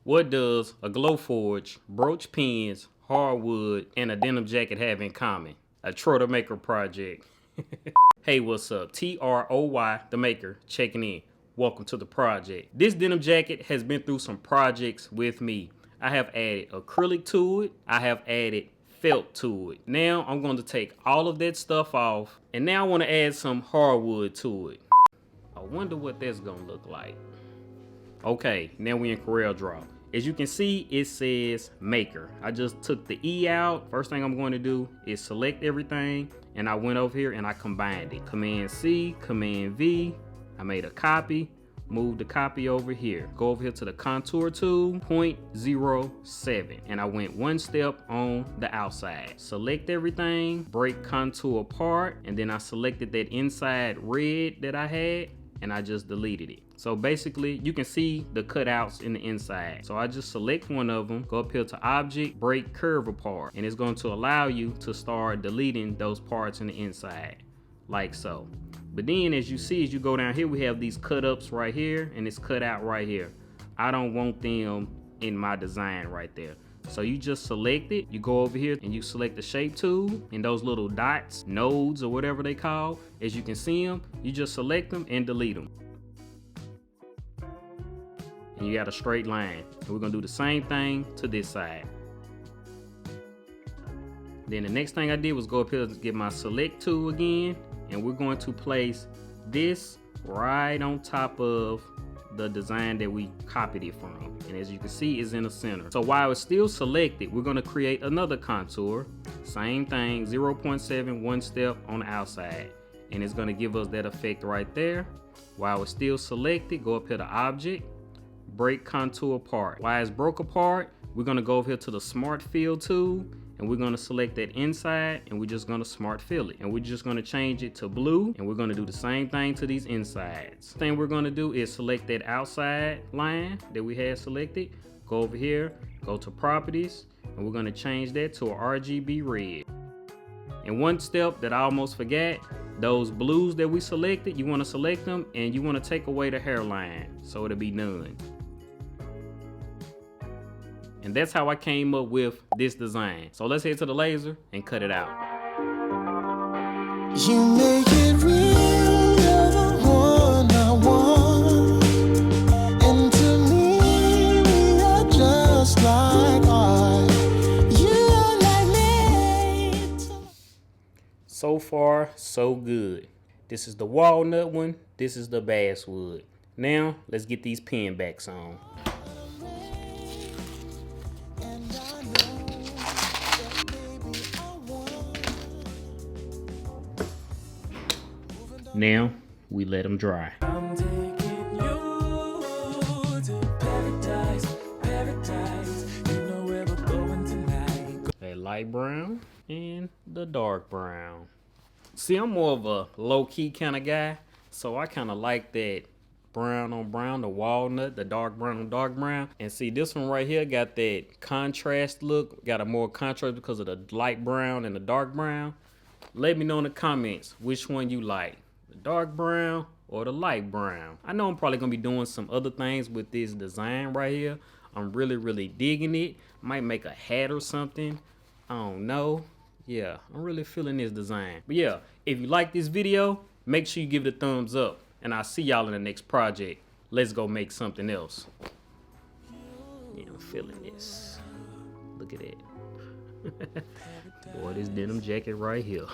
What does a Glowforge, brooch pins, hardwood, and a denim jacket have in common? A Troy Maker project. Hey, what's up? TROY, the maker, checking in. Welcome to the project. This denim jacket has been through some projects with me. I have added acrylic to it. I have added felt to it. Now I'm going to take all of that stuff off, and now I want to add some hardwood to it. I wonder what that's going to look like. Okay, now we in coreldraw. As you can see, it says maker. I just took the E out. First thing I'm going to do is select everything, and I went over here and I combined it. Command C, Command V. I made a copy, move the copy over here. Go over here to the contour tool, 0.07, and I went one step on the outside. Select everything, break contour apart, and then I selected that inside red that I had, and I just deleted it. So basically, you can see the cutouts in the inside. So I just select one of them, go up here to Object, Break Curve Apart, and it's going to allow you to start deleting those parts in the inside, like so. But then as you see, as you go down here, we have these cut ups right here, and it's cut out right here. I don't want them in my design right there. So you just select it, you go over here and you select the shape tool, and those little dots, nodes or whatever they call, as you can see them, you just select them and delete them. And you got a straight line. And we're gonna do the same thing to this side. Then the next thing I did was go up here and get my select tool again, and we're going to place this right on top of the design that we copied it from. And as you can see, it's in the center. So while it's still selected, we're gonna create another contour. Same thing, 0.7, one step on the outside. And it's gonna give us that effect right there. While it's still selected, go up here to Object, Break Contour Apart. While it's broke apart, we're gonna go over here to the Smart Fill tool, and we're gonna select that inside, and we're just gonna smart fill it. And we're just gonna change it to blue, and we're gonna do the same thing to these insides. Thing we're gonna do is select that outside line that we had selected, go over here, go to Properties, and we're gonna change that to a RGB red. And one step that I almost forgot, those blues that we selected, you wanna select them, and you wanna take away the hairline, so it'll be none. And that's how I came up with this design. So let's head to the laser and cut it out. You make it real, you're the one I want. And to me, we are just like art. You are like me. So far, so good. This is the walnut one, this is the basswood. Now, let's get these pin backs on. Now, we let them dry. I'm taking you to paradise, paradise. You know where we're going tonight. A light brown and the dark brown. See, I'm more of a low-key kind of guy, so I kind of like that brown on brown, the walnut, the dark brown on dark brown. And see, this one right here got that contrast look, got a more contrast because of the light brown and the dark brown. Let me know in the comments which one you like, the dark brown or the light brown. I know I'm probably gonna be doing some other things with this design right here. I'm really digging it. Might make a hat or something, I don't know. Yeah, I'm really feeling this design. But yeah, if you like this video, make sure you give it a thumbs up, and I'll see y'all in the next project. Let's go make something else. Yeah, I'm feeling this. Look at that. Boy, this denim jacket right here.